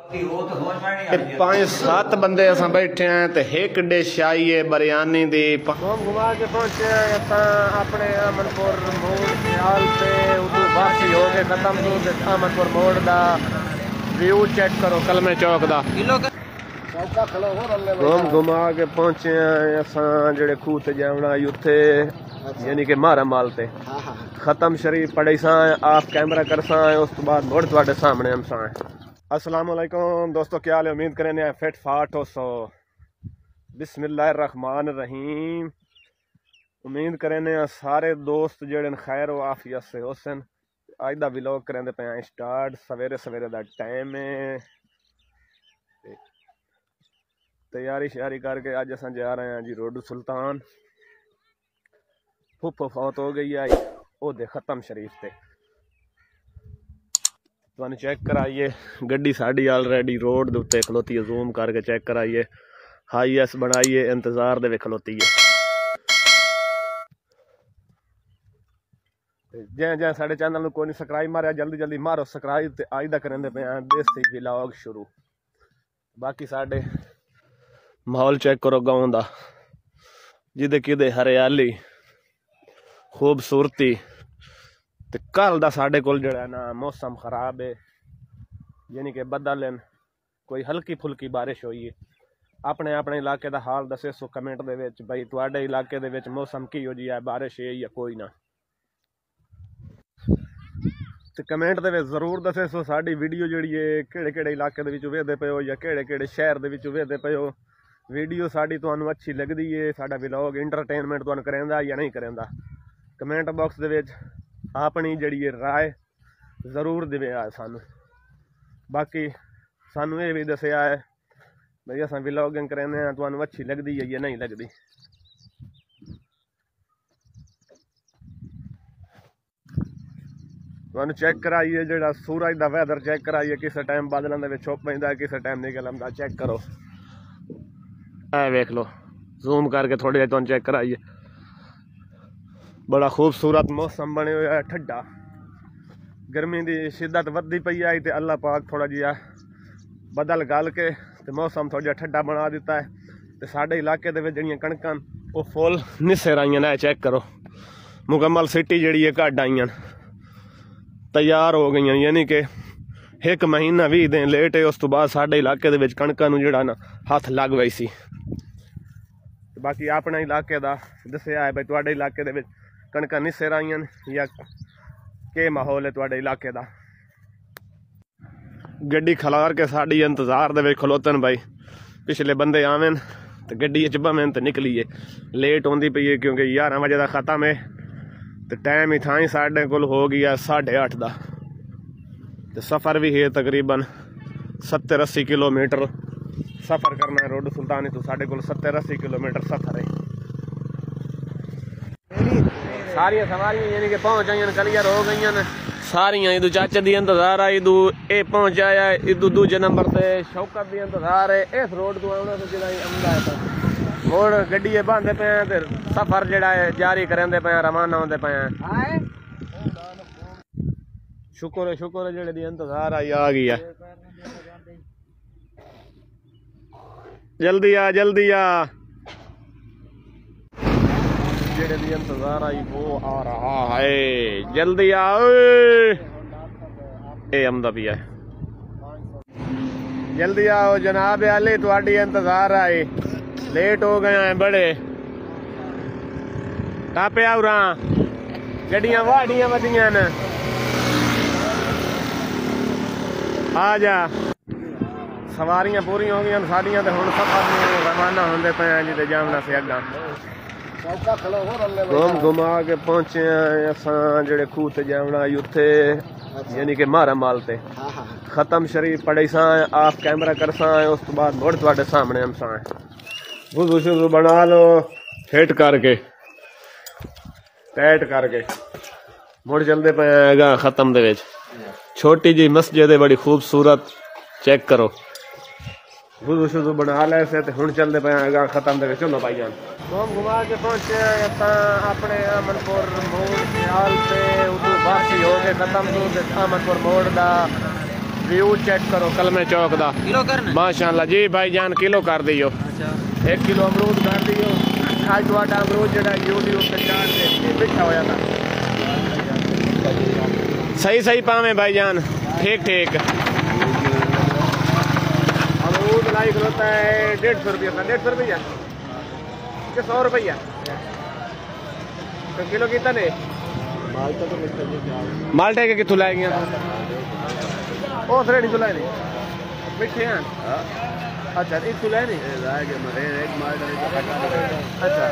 पांच सात बंदे असां बैठे हैं तो एक डिश आई है बिरयानी दी। घुमा के पहुंचे अपने अमनपुर मोड़ ख्याल पे उधर वापसी हो के खत्म अमनपुर मोड़ दा व्यू चेक करो कलमे चौक दा। घुमा के पहुंचे हैं असां जेड़े खूह ते जावना उत्थे यानी कि मारा माल ते खत्म शरीफ पढ़े सा आप कैमरा कर सा उस तो बाद मोड़ तुहाडे सामने हम सा। अस्सलाम वालेकुम दोस्तों, क्या हाल है? उम्मीद करें ने फिट फाट हो सो। बिस्मिल्लाहिर्रहमानिर्रहीम। उम्मीद करें ने सारे दोस्त जेड़े खैर व आफियत से होसन। अज दा व्लॉग करें पे स्टार्ट सवेरे सवेरे दा टाइम है। तैयारी श्यारी करके अज अस जा रहे हैं जी रोड सुल्तान। फुफ्फो फौत हो गई है ओदे खत्म शरीफ से। तुहानू चेक कराइए गड्डी साड़ी ऑलरेडी रोड दे उत्ते खलोती है। जूम करके चेक कराइए हाई एस बनाइए इंतजार दे खलोती है। जै जै साढ़े चैनल को नहीं सबसक्राइब मारे जल्दी जल्दी मारो सबसक्राइब। अज दा करेंदे पे देसी व्लॉग शुरू। बाकी साढ़े माहौल चेक करो गाँव का जिदे किदे हरियाली खूबसूरती। ते कल दा साढ़े कोल जड़ा ना मौसम खराब है यानी कि बदल हैं, कोई हल्की फुल्की बारिश हुई है। अपने अपने इलाके का हाल दसे सो कमेंट दे विच भाई तुहाडे इलाके दे विच मौसम की हो जी है, बारिश है या कोई ना। ते कमेंट दे विच जरूर दसे सो साडी वीडियो जिहड़ी है किहड़े किहड़े इलाके दे विच वेखदे पे हो या किहड़े किहड़े शहर दे विच वेखदे पे हो। वीडियो साडी तुहानू अच्छी लगदी है, साडा व्लॉग इंटरटेनमेंट तुहानू करेंदा या नहीं करेंदा। कमेंट बॉक्स दे विच अपनी जिहड़ी है राय जरूर देवे सानू। बाकी सानू ये भी दसिया है भाई अस व्लॉगिंग करेंदे हैं तुहानू अच्छी लगदी है या नहीं लगदी। तुहानू चेक कराइए जेड़ा सूरज दा वैदर चेक कराइए किस टाइम बादलों दे विच छुप पैंदा किस टाइम निकल आंदा। चेक करो ऐ वेख लो जूम करके थोड़ी देर तुहानू चेक कराइए। बड़ा खूबसूरत मौसम बने हुआ है ठंडा। गर्मी की शिद्दत वधी पई आई ते अल्लाह पाक थोड़ा जिहा बदल गल के ते मौसम थोड़ा जिहा ठंडा बना दिता है। ते साडे इलाके दे विच जिहड़ियां कणकां वो फुल निस्सर आईयां ने। चेक करो मुकम्मल सिटी जिहड़ी है घट आईयां तैयार हो गई यानी कि एक महीना 20 दिन लेट है। उस तो बाद साडे इलाके दे विच कणकां नूं जिहड़ा ना हथ लग गई सी। बाकी अपने इलाके दा दसिया है भाई तुहाडे इलाके दे विच कणकां निस्सर आईयां या के माहौल है तुहाडे इलाके दा। गड्डी खलार के साड़ी इंतजार दे विच खलोतन भाई पिछले बंदे आवेन तो गड्डी च बवेन तो निकलीए। लेट होंदी पई है क्योंकि 11 बजे का खत्म है तो टाइम ही था ही साढ़े कोल हो गया 8:30 का। तो सफ़र भी है तकरीबन 70-80 किलोमीटर सफ़र करना है। रोड सुल्तानी तो साढ़े कोल 70-80 किलोमीटर सफ़र है। सारिया सवारियां यानी कि पहुंच आई क्लियर हो गई सारिया। इदू चाचे दी इंतजार है, इदू ए पहुंच आया, इदू दूजे नंबर से शौकत दी इंतजार है। इस रोड तो आना तो जिला आंदा है मोड़ गड्डी बांधे पे हैं सफर जड़ा है जारी करेंदे पे रवाना होंदे पे हैं। शुक्र है जेड़े दी इंतजार आई आ गई है। जल्दी आ जेड़े दी इंतजार आई वो आ रहा है। जल्दी आओ ए आमदा भी है। जल्दी आओ जनाब अली तुहाडी इंतजार आई। लेट हो गए हैं बड़े टापे उरा गड्डियां वाड़ियां वधियां न। आ जा सवारियां पूरी हो गई साड़ियां तो हुण सफर में रवाना होंदे पे हैं जिते जामना से अग्गा। घुमा के पहुंचे हैं असां जेड़े खूह ते जावना उत्थे यानी कि मारा माल ते खत्म शरीफ पढ़े सा आप कैमरा कर सा उस तो बाद मोड़ तुहाडे सामने हम सा। वुज़ू शुज़ू बना लो फिट करके टाइट करके मुड़ चलते पे खत्म दे विच छोटी जी मस्जिद है बड़ी खूबसूरत। चेक करो वुज़ू शुज़ू बना ले से हुण चलते पे खत्म दे विच। चलो भाई जान घुमा के पहुंचे अपने अमनपुर मोड़ ख्याल पे उधर वापसी हो के खत्म अमनपुर मोड़ का व्यू चेक करो कलमे चौक दा किलो करना माशाअल्लाह जी भाईजान किलो कर दियो। अच्छा 1 किलो अमरूद कर दियो। आज तुहाडा अमरूद जेड़ा यूट्यूब पे चार दे बिठा होया था सही सही पावे भाईजान ठीक ठीक। अमरूद लाई खलोता है 150 रुपया 150 रुपया कि 100 रुपया तो किलो कितना ने माल्टे के कितों लाई गया ओ थ्रेडी तो लाई नहीं मिठे हैं अच्छा एक तो लाई नहीं एक माल्टा अच्छा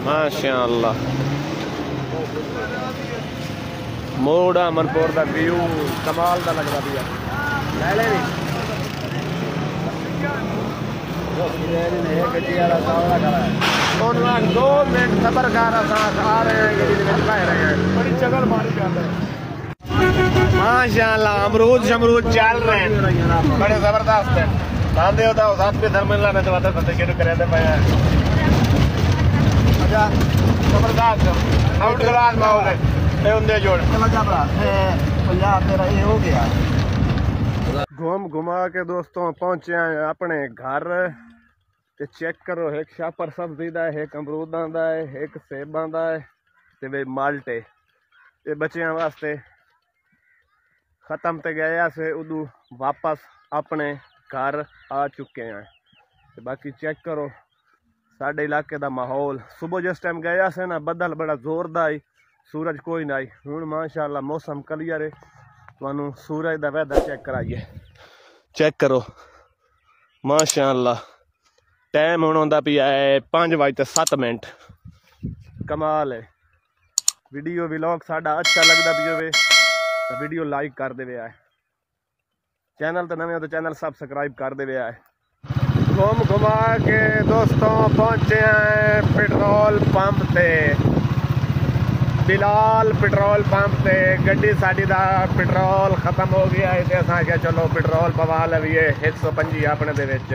माशाअल्लाह मोड़ा मनपुर का व्यू कमाल का लगता पिया ले ले नहीं 2 मिनट सबर कर आ रहे हैं गड्डी में रहे हैं बड़ी चगल मारी जाता है माशाअल्लाह अमरूद शमरूद चल रहे हैं बड़े जबरदस्त है बांधे होता है साथ में धर्मिला ने तो बात शुरू करे थे भाई अच्छा जबरदस्त आउट क्लास माहौल है ए उंदे जोड़ पंजाब तेरा ये हो गया। घूम घुमा के दोस्तों पहुंचे हैं अपने घर ते चेक करो एक शापर सब्जी दा है एक अमरूदां दा है एक सेबां दा है ते वे माल्टे ये बच्चों वास्ते खत्म ते गया से उदू वापस अपने घर आ चुके हैं ते बाकी चेक करो साढ़े इलाके दा माहौल सुबह जिस टाइम गया से ना बदल बड़ा जोरदार आई सूरज कोई ना आई हूँ माशाअल्लाह मौसम क्लियर है तुहानू सूरज दा वेदर चेक कराइए चेक करो माशाअल्लाह टाइम हुण होंदा पिया है 5:07 कमाल है। वीडियो व्लॉग साडा अच्छा लगता भी होवे तो वीडियो लाइक कर देवे है चैनल तो नवे हो तो चैनल सब्सक्राइब कर देवे है। घूम घुमा के दोस्तों पहुंचे हैं पेट्रोल पंप से बिलाल पेट्रोल पंप से गड्डी साड़ी दा पेट्रोल खत्म हो गया है असा क्या चलो पेट्रोल पवा लवीए 125 अपने दे विच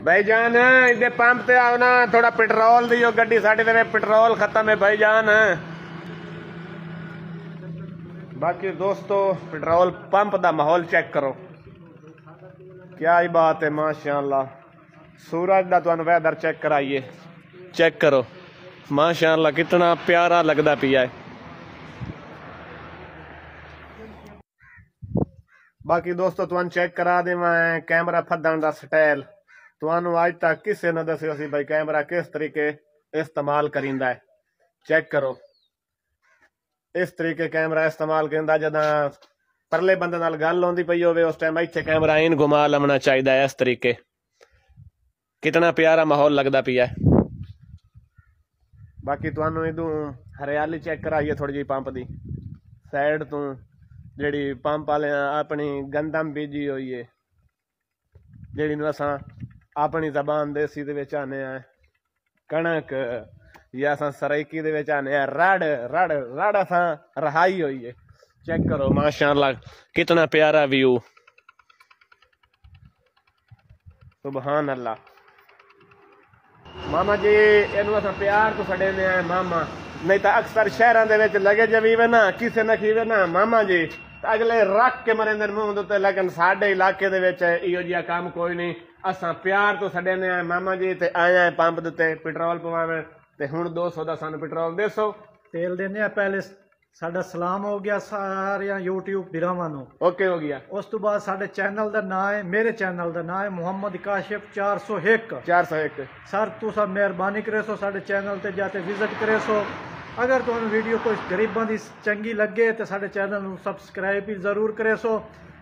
भाईजान इधर पंप ते आओ ना थोड़ा पेट्रोल दियो गड्डी साड़ी दे पेट्रोल खत्म है भाईजान। बाकी दोस्तों पेट्रोल पंप दा माहौल चेक करो क्या ही बात है माशाअल्लाह सूरज दा तुहानू वेदर चेक कराइए चेक करो माशाअल्लाह कितना प्यारा लगता पिया है। बाकी दोस्तों तुहानू चेक करा देवां कैमरा फदन दा स्टाइल तुहानू आज तक किसी ने दस्सिया सी भाई कैमरा किस तरीके इस्तेमाल करींदा है चेक करो इस तरीके कैमरा इस्तेमाल करींदा जदा परले बंदे नाल गल होंदी पई होवे उस टाइम इत्थे कैमरा इन घुमा लमना चाहिदा है इस तरीके कितना प्यारा माहौल लगता पिया है। बाकी तुहानू इदू हरियाली चेक कराइए थोड़ी जी पंप दी साइड तू जिहड़ी पंप वाले अपनी गंदम बीजी हुई है जिहड़ी असां अपनी जबान देसी दे विच आने कणक या असां सराइकी दे विच आने रड़ रड़ रड़ असां रहाई हुई है चेक करो माशाअल्लाह कितना प्यारा व्यू सुभान अल्लाह। मामा जी इनू अस प्यार तो छड़े मामा नहीं तो अक्सर शहरों के लगे जवीवे ना किसी न खीवे ना मामा जी अगले रख के मरेंदे मुंह दे लेकिन साडे इलाके दे विच इहो जिहा काम कोई नहीं असां प्यार तो छड़े मामा जी ते आया है पंप दे पेट्रोल पवावे ते हुण 200 दा सानू पेट्रोल 200 तेल देने पहले साडा सलाम हो गया सारे यूट्यूब बिरावां नू ओके हो गया। उस तो बाद साडे चैनल दा नाम है मेरे चैनल दा नाम है मुहम्मद काशिफ 401 सर तुसा मेहरबानी करे सो साडे चैनल ते जाते विजिट करे सो अगर तुहानू वीडियो कोई गरीबां दी चंगी लगे तो साडे चैनल नू सबसक्राइब भी जरूर करे सो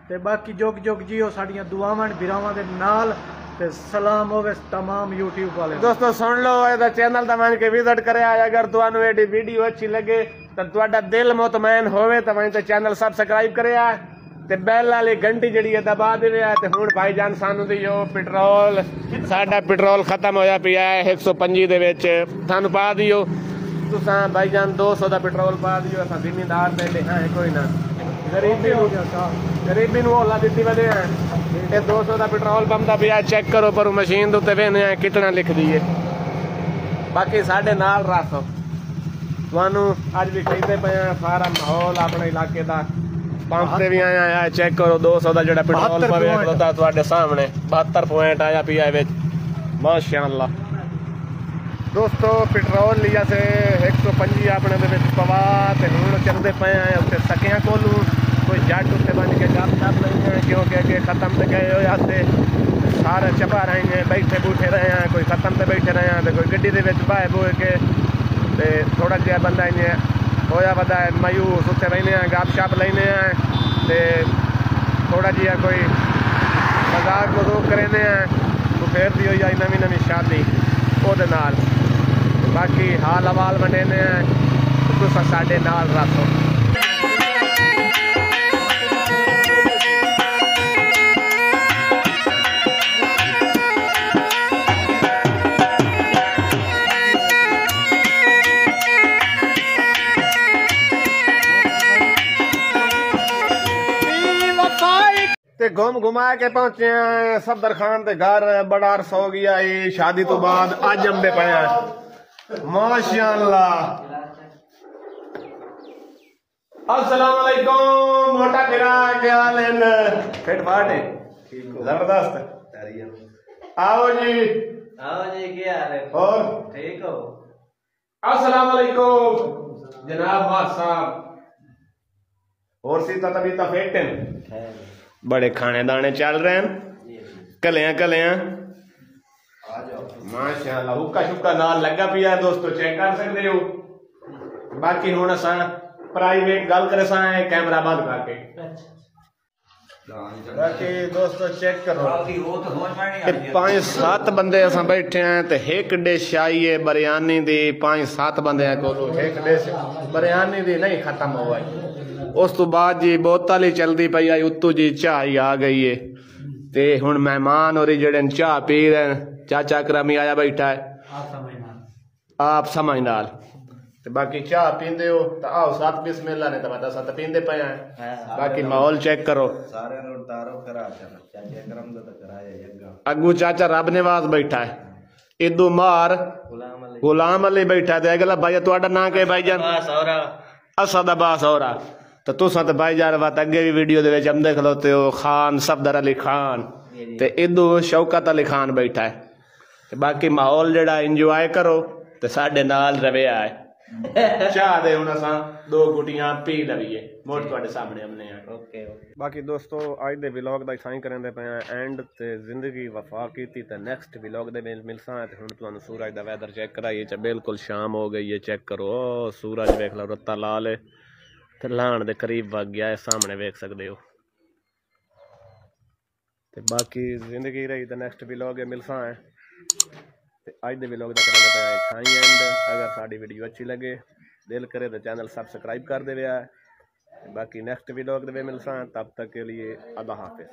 ते बाकी जोग जोग जियो साडियां दुआवां बिरावां दे नाल ते सलाम होवे तमाम यूट्यूब वाले दोस्तों सुन लो एदा चैनल दा मान के विजिट करे अगर तुहानू एडी वीडियो अच्छी लगे तो तुहाडा दिल मुतमैन होवे तो वहीं ते चैनल सबसक्राइब करे ते बैल वाली घंटी जिहड़ी है दबा देवे ते हुण भाईजान सानू दियो पेट्रोल साडा पेट्रोल खत्म होया पिया है 125 दे विच सानू पा दियो तुसां भाईजान 200 दा पेट्रोल पा दियो असां जिम्मेदार ते हां कोई ना गरीबी नू होला दित्ती वदे हैं 200 का पेट्रोल पंप का पिया चेक करो पर मशीन उत्ते वेने कितना लिख दी है बाकी साढ़े नाल रख ਤੁਹਾਨੂੰ ਅੱਜ ਵੀ ਕਹਿੰਦੇ ਪਏ ਆ ਸਾਰਾ ਮਾਹੌਲ ਆਪਣੇ ਇਲਾਕੇ ਦਾ। ਪੰਪ ਤੇ ਵੀ ਆਇਆ चेक करो 200 ਦਾ ਜਿਹੜਾ ਪੈਟਰੋਲ ਪਵੇ ਖਲੋਤਾ ਤੁਹਾਡੇ ਸਾਹਮਣੇ 72 ਪੁਆਇੰਟ ਆਇਆ ਪਿਆ ਵਿੱਚ ਮਾਸ਼ਾਅੱਲਾ। दोस्तों पेट्रोल लिया से 125 अपने दे पवा तो हूँ चलते पे हैं उत्ते सकिया कोलू कोई जट उत्ते बन के गप शप नहीं है क्योंकि अगे खत्म तो गए हो जाते सारे चपा रहे हैं बैठे बूठे रहे हैं कोई खत्म तो बैठे रहे हैं तो कोई गड्डी के बह बोए के थोड़ा जहा बंदा इन्हें होया बंदा मायूस उत्ते बहने हैं गप शप लेने हैं तो थोड़ा जिहा कोई मजाक मजूक करेंगे हैं तो फिर दी हुई नवी नवी शादी वो नाल। बाकी हाल हवाल बनेने हैं तो साडे नाल रखो। ते घूम घुमा के पहुंचे हैं सफदर खान के घर। बड़ा अरसा हो गया ये शादी तो बाद अज अंबे पे माशाअल्लाह। अस्सलाम वालेकुम मोटा फिरा क्या हाल है? फिट फाट है जबरदस्त। आओ जी क्या हाल है? और ठीक हो? अस्सलाम वालेकुम जनाब बाद साहब। और सी तबीयत फिट है? बड़े खाने दाने चल रहे हैं कलियां कलियां माशाअल्लाह। हुक्का शुक्का नाल लगा पिया दोस्तों चेक कर सकते हो। बाकी हुण असां प्राइवेट गल करे सा कैमरा बंद करके। बाकी दोस्तों चेक करो 5-7 बंदे असां बैठे हैं तो एक डिश आई है बिरयानी दी 5-7 बंदे को एक डिश बिरयानी दी नहीं खत्म हो गई। उस तो बाद जी बोतल ही चलती पई आई उत्तू जी चाह ही आ गई है ते हुण मेहमान और जेड़े चाह पी रहे हैं चाचा करमी आया बैठा है आप समझ नाल। बाकी चाह पींदे हो तो आओ साथ बिस्मिल्लाह ने तो साथ पींदे पे हैं। बाकी माहौल चेक करो अगू चाचा रब निवाज बैठा है इदू मार गुलाम अली बैठा है। अगला भाई तुहाडा नाम के भाईजान? असद अब्बास होरा। तो तुसा तो भाईजान बात अगे भी वीडियो दे विच आंदे खलोते हो खान सफदर अली खान ते इदू शौकत अली खान बैठा है। बाकी माहौल जेड़ा इंजॉय करो ते साडे नाल रविया है। चाह दे हुण असां 2 गुटियां पी लवीए मोट तुहाडे सामने हमने ओके। बाकी दोस्तों अज दे व्लॉग दा साइन करंदे पे एंड ते जिंदगी वफा कीती ते नेक्स्ट व्लॉग दे मिलसां ते हुण तुहानू सूरज दा वेदर चेक कराइए बिल्कुल शाम हो गई है। चेक करो सूरज वेख लो रत्ता लाल है ते लाण दे करीब वग गया है सामने वेख सकते हो। ते बाकी जिंदगी रही तो नेक्स्ट व्लॉग मिलसा है ते अज दे व्लॉग दा करना पे खाई एंड। अगर साडी वीडियो अच्छी लगे दिल करे तो चैनल सब्सक्राइब कर दे। बाकी नेक्स्ट व्लॉग दे मिलसा तब तक के लिए अल्लाह हाफिज।